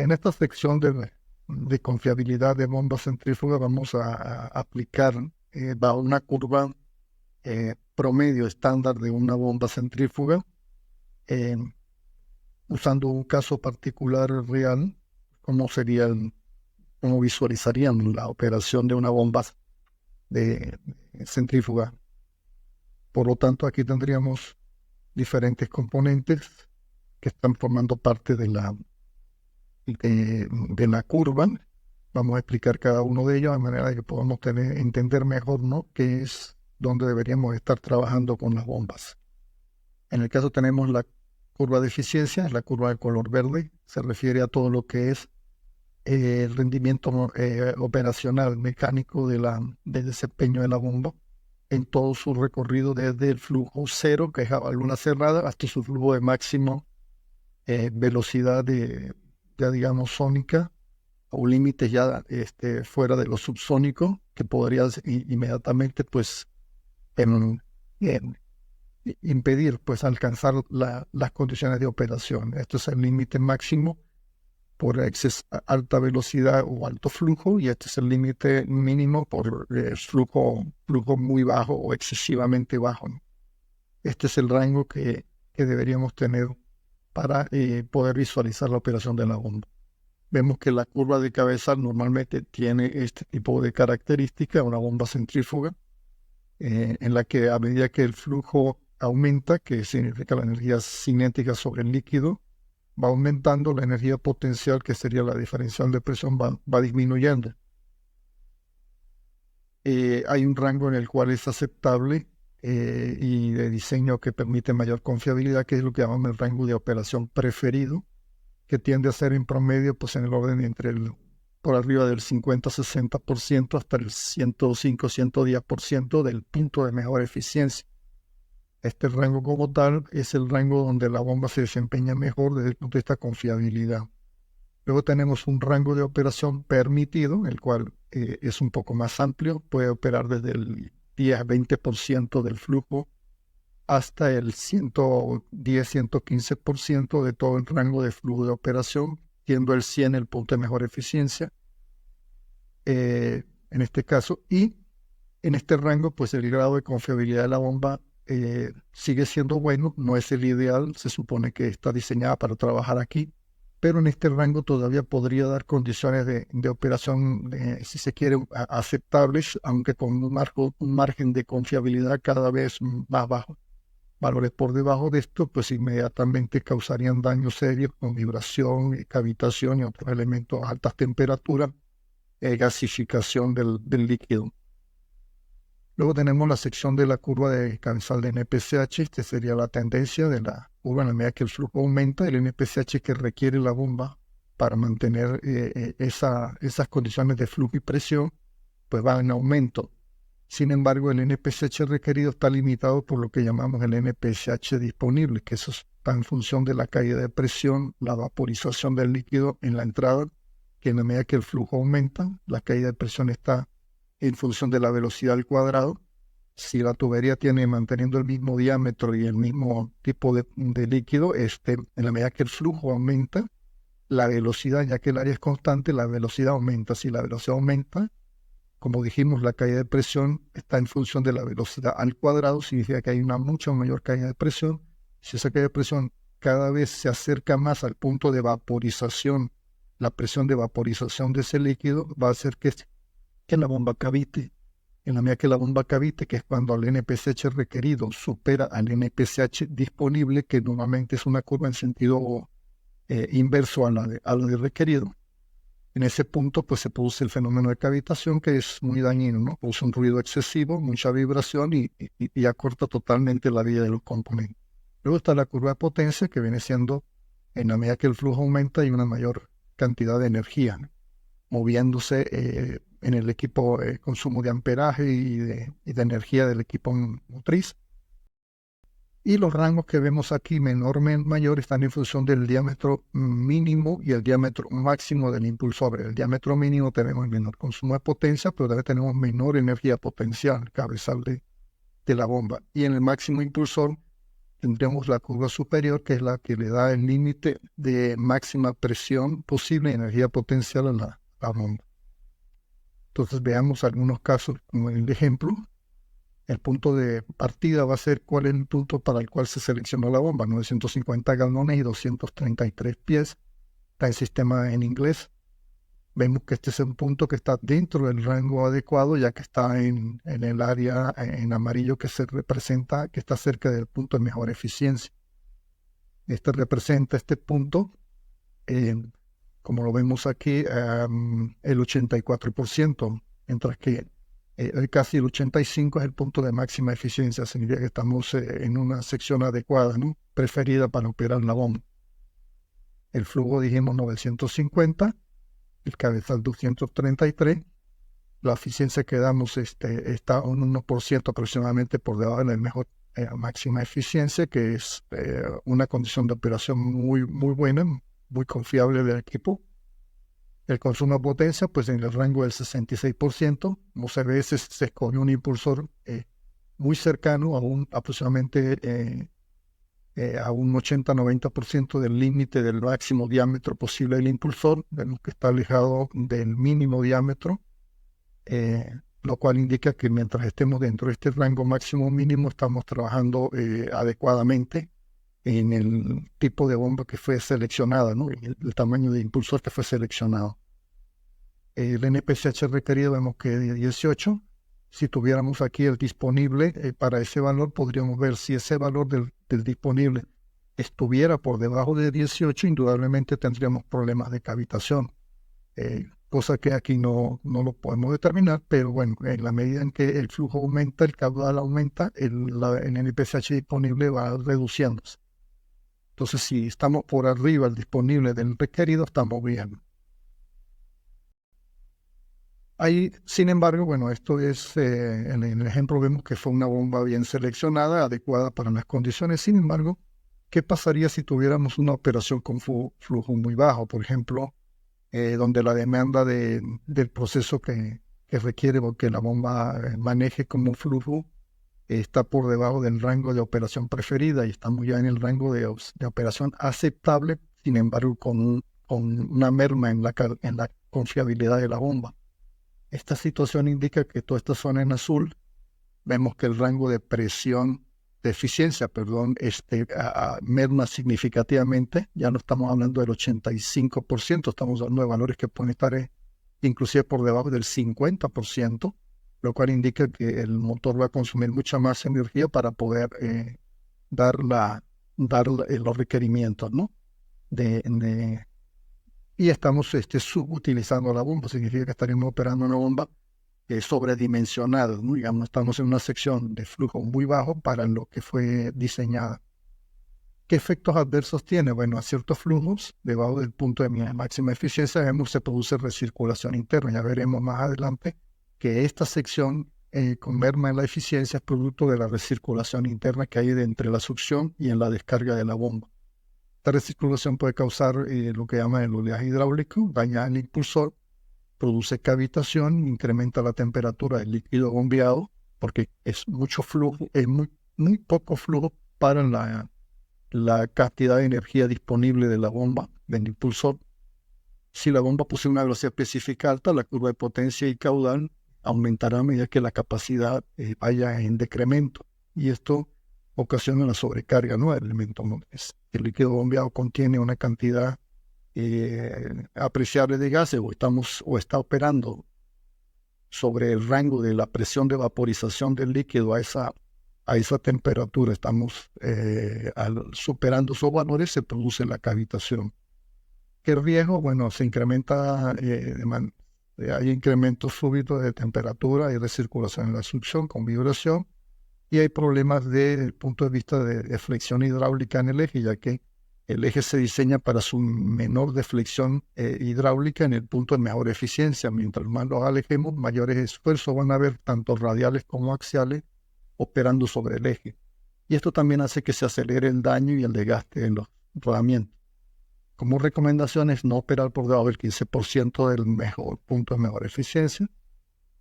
En esta sección de confiabilidad de bombas centrífugas vamos a aplicar bajo una curva promedio estándar de una bomba centrífuga, eh, usando un caso particular real, cómo sería cómo visualizarían la operación de una bomba de centrífuga. Por lo tanto, aquí tendríamos diferentes componentes que están formando parte de la curva. Vamos a explicar cada uno de ellos de manera que podamos entender mejor, ¿no?, qué es donde deberíamos estar trabajando con las bombas. En el caso tenemos la curva de eficiencia, la curva de color verde, se refiere a todo lo que es el rendimiento operacional mecánico del desempeño de la bomba en todo su recorrido desde el flujo cero, que es a luna cerrada, hasta su flujo de máximo velocidad ya digamos sónica, o límites ya fuera de lo subsónico, que podrías inmediatamente pues em, em, impedir pues alcanzar las condiciones de operación. Esto es el límite máximo por alta velocidad o alto flujo, y este es el límite mínimo por flujo muy bajo o excesivamente bajo, ¿no? Este es el rango que deberíamos tener para poder visualizar la operación de la bomba. Vemos que la curva de cabeza normalmente tiene este tipo de característica, una bomba centrífuga, en la que a medida que el flujo aumenta, que significa la energía cinética sobre el líquido, va aumentando, la energía potencial, que sería la diferencial de presión, va disminuyendo. Hay un rango en el cual es aceptable y de diseño que permite mayor confiabilidad, que es lo que llamamos el rango de operación preferido, que tiende a ser en promedio pues en el orden por arriba del 50-60% hasta el 105-110% del punto de mejor eficiencia. Este rango como tal es el rango donde la bomba se desempeña mejor desde el punto de vista de confiabilidad. Luego tenemos un rango de operación permitido, el cual es un poco más amplio, puede operar desde el 10-20% del flujo hasta el 110-115% de todo el rango de flujo de operación, siendo el 100 el punto de mejor eficiencia en este caso. Y en este rango, pues el grado de confiabilidad de la bomba sigue siendo bueno, no es el ideal, se supone que está diseñada para trabajar aquí, pero en este rango todavía podría dar condiciones de operación, si se quiere, aceptables, aunque con un margen de confiabilidad cada vez más bajo. Valores por debajo de esto, pues inmediatamente causarían daños serios con vibración, cavitación y otros elementos a altas temperaturas, gasificación del líquido. Luego tenemos la sección de la curva de cabezal de NPCH. Esta sería la tendencia de la curva en la medida que el flujo aumenta. El NPCH que requiere la bomba para mantener esas condiciones de flujo y presión, pues va en aumento. Sin embargo, el NPCH requerido está limitado por lo que llamamos el NPCH disponible, que eso está en función de la caída de presión, la vaporización del líquido en la entrada, que en la medida que el flujo aumenta, la caída de presión está en función de la velocidad al cuadrado. Si la tubería tiene manteniendo el mismo diámetro y el mismo tipo de líquido, en la medida que el flujo aumenta, la velocidad, ya que el área es constante, la velocidad aumenta. Si la velocidad aumenta, como dijimos, la caída de presión está en función de la velocidad al cuadrado, significa que hay una mucho mayor caída de presión. Si esa caída de presión cada vez se acerca más al punto de vaporización, la presión de vaporización de ese líquido va a hacer que la bomba cavite. En la medida que la bomba cavite, que es cuando el NPCH requerido supera al NPCH disponible, que normalmente es una curva en sentido inverso a la de requerido. En ese punto pues se produce el fenómeno de cavitación, que es muy dañino, ¿no? Produce un ruido excesivo, mucha vibración y acorta totalmente la vida de los componentes. Luego está la curva de potencia, que viene siendo en la medida que el flujo aumenta hay una mayor cantidad de energía, ¿no?, moviéndose en el equipo, consumo de amperaje y de energía del equipo motriz. Y los rangos que vemos aquí, menor, mayor, están en función del diámetro mínimo y el diámetro máximo del impulsor. En el diámetro mínimo tenemos menor consumo de potencia, pero también tenemos menor energía potencial, cabezal de la bomba. Y en el máximo impulsor, tendríamos la curva superior, que es la que le da el límite de máxima presión posible y energía potencial a la bomba. Entonces veamos algunos casos como el ejemplo. El punto de partida va a ser cuál es el punto para el cual se seleccionó la bomba, 950 galones y 233 pies. Está el sistema en inglés. Vemos que este es un punto que está dentro del rango adecuado, ya que está en el área en amarillo que se representa, que está cerca del punto de mejor eficiencia. Este representa este punto, como lo vemos aquí, el 84%, mientras que casi el 85% es el punto de máxima eficiencia. Significa que estamos en una sección adecuada, ¿no? Preferida para operar la bomba. El flujo dijimos 950. El cabezal 233, la eficiencia que damos está un 1% aproximadamente por debajo de la mejor máxima eficiencia, que es una condición de operación muy, muy buena, muy confiable del equipo. El consumo de potencia, pues en el rango del 66%, como se ve, se escogió un impulsor muy cercano a aproximadamente a un 80-90% del límite del máximo diámetro posible del impulsor, vemos que está alejado del mínimo diámetro, lo cual indica que mientras estemos dentro de este rango máximo mínimo estamos trabajando adecuadamente en el tipo de bomba que fue seleccionada, ¿no? El tamaño de impulsor que fue seleccionado. El NPCH requerido vemos que es de 18. Si tuviéramos aquí el disponible para ese valor, podríamos ver si ese valor del disponible estuviera por debajo de 18, indudablemente tendríamos problemas de cavitación, cosa que aquí no lo podemos determinar, pero bueno, en la medida en que el flujo aumenta, el caudal aumenta, el NPCH disponible va reduciéndose. Entonces, si estamos por arriba del disponible del requerido, estamos bien. Ahí, sin embargo, bueno, esto es, en el ejemplo vemos que fue una bomba bien seleccionada, adecuada para las condiciones. Sin embargo, ¿qué pasaría si tuviéramos una operación con flujo muy bajo? Por ejemplo, donde la demanda del proceso que requiere que la bomba maneje como flujo está por debajo del rango de operación preferida y estamos ya en el rango de operación aceptable, sin embargo, con una merma en la confiabilidad de la bomba. Esta situación indica que toda esta zona en azul, vemos que el rango de presión, de eficiencia, perdón, merma significativamente. Ya no estamos hablando del 85%, estamos hablando de valores que pueden estar inclusive por debajo del 50%, lo cual indica que el motor va a consumir mucha más energía para poder dar los requerimientos, ¿no? Y estamos subutilizando la bomba, significa que estaremos operando una bomba sobredimensionada, ¿no? Digamos, estamos en una sección de flujo muy bajo para lo que fue diseñada. ¿Qué efectos adversos tiene? Bueno, a ciertos flujos, debajo del punto de máxima eficiencia, vemos se produce recirculación interna. Ya veremos más adelante que esta sección con merma en la eficiencia es producto de la recirculación interna que hay entre la succión y en la descarga de la bomba. Esta recirculación puede causar lo que llama el oleaje hidráulico, daña el impulsor, produce cavitación, incrementa la temperatura del líquido bombeado, porque es mucho flujo, es muy poco flujo para la cantidad de energía disponible de la bomba, del impulsor. Si la bomba posee una velocidad específica alta, la curva de potencia y caudal aumentará a medida que la capacidad vaya en decremento. Y esto ocasiona la sobrecarga, ¿no? El elemento motriz. El líquido bombeado contiene una cantidad apreciable de gases o está operando sobre el rango de la presión de vaporización del líquido a esa temperatura. Estamos superando esos valores, se produce la cavitación. ¿Qué riesgo? Bueno, se incrementa, hay incrementos súbitos de temperatura y recirculación en la succión con vibración, y hay problemas desde el punto de vista de deflexión hidráulica en el eje, ya que el eje se diseña para su menor deflexión hidráulica en el punto de mejor eficiencia. Mientras más los alejemos, mayores esfuerzos van a haber, tanto radiales como axiales, operando sobre el eje. Y esto también hace que se acelere el daño y el desgaste en los rodamientos. Como recomendación es no operar por debajo del 15% del punto de mejor eficiencia.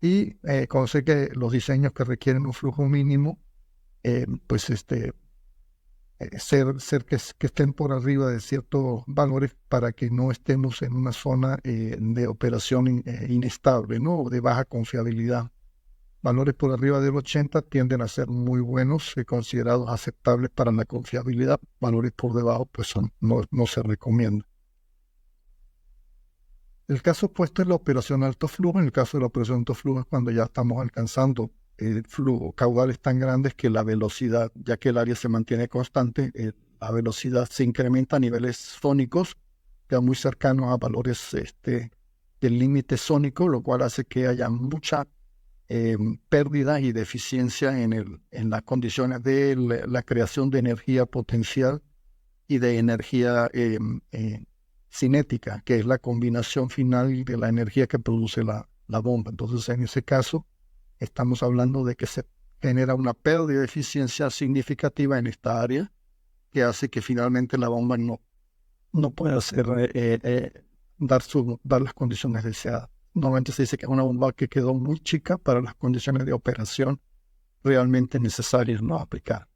Y conocer que los diseños que requieren un flujo mínimo, ser que estén por arriba de ciertos valores para que no estemos en una zona de operación inestable, ¿no? O de baja confiabilidad. Valores por arriba del 80 tienden a ser muy buenos, considerados aceptables para la confiabilidad. Valores por debajo, pues no se recomienda. El caso opuesto es la operación alto flujo. En el caso de la operación alto flujo es cuando ya estamos alcanzando flujo, caudales tan grandes que la velocidad, ya que el área se mantiene constante, la velocidad se incrementa a niveles sónicos, ya muy cercanos a valores del límite sónico, lo cual hace que haya mucha pérdida y deficiencia en las condiciones de la creación de energía potencial y de energía cinética, que es la combinación final de la energía que produce la bomba. Entonces, en ese caso, estamos hablando de que se genera una pérdida de eficiencia significativa en esta área que hace que finalmente la bomba no pueda dar las condiciones deseadas. Normalmente se dice que es una bomba que quedó muy chica para las condiciones de operación realmente necesarias no aplicar.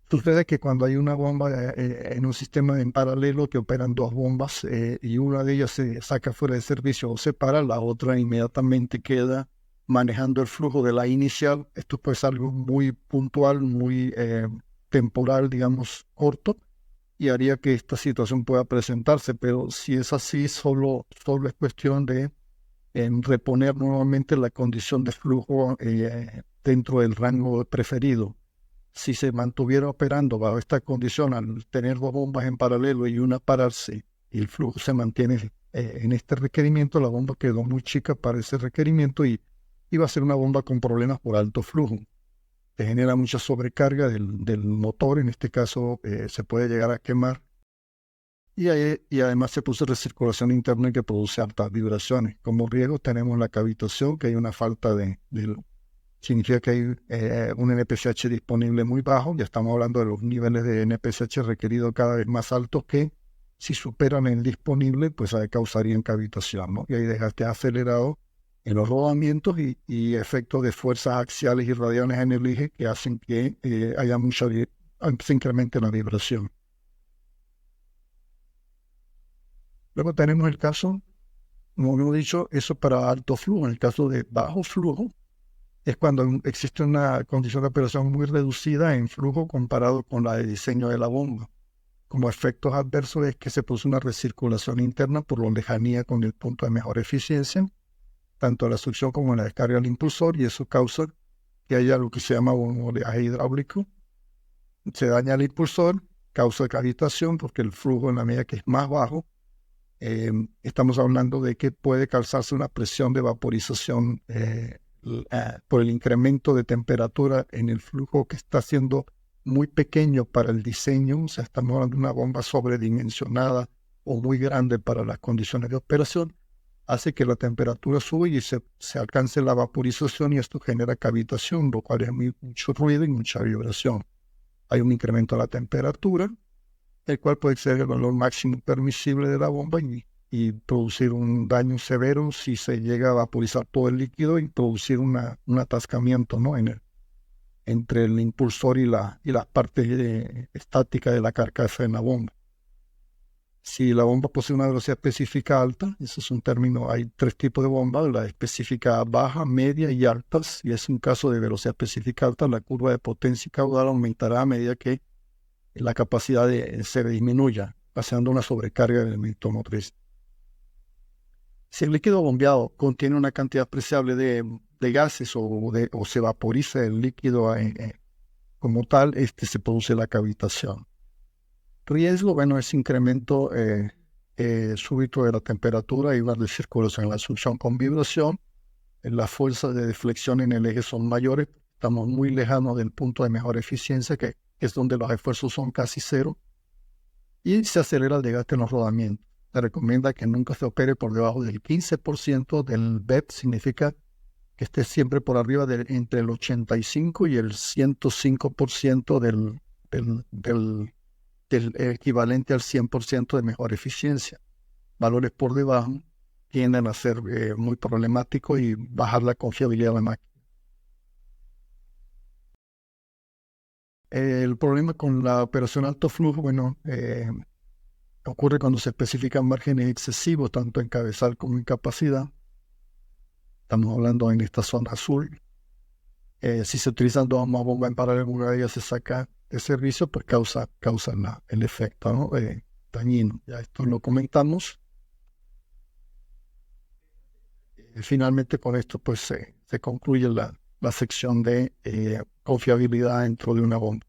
Sucede que cuando hay una bomba en un sistema en paralelo que operan dos bombas y una de ellas se saca fuera de servicio o se para, la otra inmediatamente queda manejando el flujo de la inicial. Esto puede ser algo muy puntual, muy temporal, digamos, corto, y haría que esta situación pueda presentarse, pero si es así, solo es cuestión de reponer nuevamente la condición de flujo dentro del rango preferido. Si se mantuviera operando bajo esta condición, al tener dos bombas en paralelo y una pararse, y el flujo se mantiene en este requerimiento, la bomba quedó muy chica para ese requerimiento y va a ser una bomba con problemas por alto flujo. Se genera mucha sobrecarga del motor, en este caso se puede llegar a quemar. Y además se produce recirculación interna que produce altas vibraciones. Como riesgo tenemos la cavitación, que hay una falta significa que hay un NPCH disponible muy bajo. Ya estamos hablando de los niveles de NPCH requeridos cada vez más altos que si superan el disponible, pues causarían cavitación, ¿no? Y hay desgaste acelerado en los rodamientos y efectos de fuerzas axiales y radiales en el eje que hacen que se incremente la vibración. Luego tenemos el caso, como hemos dicho, eso para alto flujo. En el caso de bajo flujo, es cuando existe una condición de operación muy reducida en flujo comparado con la de diseño de la bomba. Como efectos adversos es que se produce una recirculación interna por la lejanía con el punto de mejor eficiencia, tanto la succión como la descarga del impulsor, y eso causa que haya lo que se llama un oleaje hidráulico. Se daña el impulsor, causa cavitación porque el flujo en la medida que es más bajo, estamos hablando de que puede causarse una presión de vaporización por el incremento de temperatura en el flujo que está siendo muy pequeño para el diseño. O sea, estamos hablando de una bomba sobredimensionada o muy grande para las condiciones de operación, hace que la temperatura sube y se alcance la vaporización y esto genera cavitación, lo cual es mucho ruido y mucha vibración. Hay un incremento de la temperatura, el cual puede exceder el valor máximo permisible de la bomba y producir un daño severo si se llega a vaporizar todo el líquido y producir un atascamiento, ¿no? Entre el impulsor y la parte estática de la carcasa de la bomba. Si la bomba posee una velocidad específica alta, eso es un término, hay tres tipos de bombas, la específica baja, media y altas, y es un caso de velocidad específica alta, la curva de potencia y caudal aumentará a medida que la capacidad se disminuya, pasando una sobrecarga del elemento motriz. Si el líquido bombeado contiene una cantidad apreciable de gases o se vaporiza el líquido como tal, se produce la cavitación. Riesgo, bueno, es incremento súbito de la temperatura y una recirculación en la succión con vibración. Las fuerzas de deflexión en el eje son mayores, estamos muy lejanos del punto de mejor eficiencia, que es donde los esfuerzos son casi cero, y se acelera el desgaste en los rodamientos. Se recomienda que nunca se opere por debajo del 15% del BEP, significa que esté siempre por arriba entre el 85 y el 105% del equivalente al 100% de mejor eficiencia. Valores por debajo tienden a ser muy problemáticos y bajar la confiabilidad de la máquina. El problema con la operación alto flujo, bueno, ocurre cuando se especifican márgenes excesivos, tanto en cabezal como en capacidad. Estamos hablando en esta zona azul. Si se utilizan dos o más bombas en paralelo, una de ellas se saca de servicio, pues causa el efecto, ¿no? Dañino. Ya esto lo comentamos. Finalmente con esto pues se concluye la sección de confiabilidad dentro de una bomba.